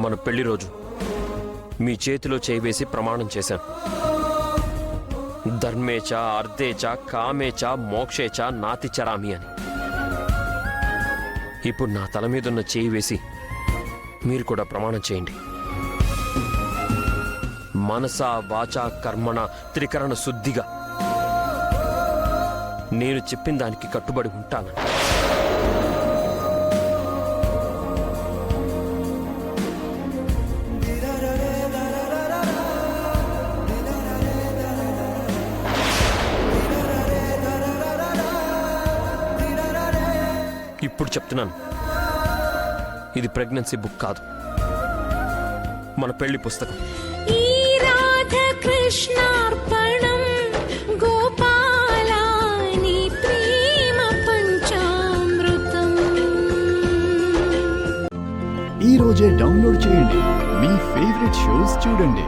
మన పెళ్లి రోజు మీ చేతిలో చేయి వేసి ప్రమాణం చేశాను. ధర్మేచ అర్ధేచ కామేచ మోక్షేచ నాతి చరామి అని. ఇప్పుడు నా తల మీదున్న చేయి వేసి మీరు కూడా ప్రమాణం చేయండి. మనస వాచ కర్మణ త్రికరణ శుద్ధిగా నేను చెప్పిన దానికి కట్టుబడి ఉంటాను. ఇప్పుడు చెప్తున్నాను, ఇది ప్రెగ్నెన్సీ బుక్ కాదు, మన పెళ్లి పుస్తకం. ఈ రాధాకృష్ణార్పణం గోపాలా నీ ప్రేమ పంచామృతం. ఈ రోజే డౌన్లోడ్ చేయండి, మీ ఫేవరెట్ షోస్ చూడండి.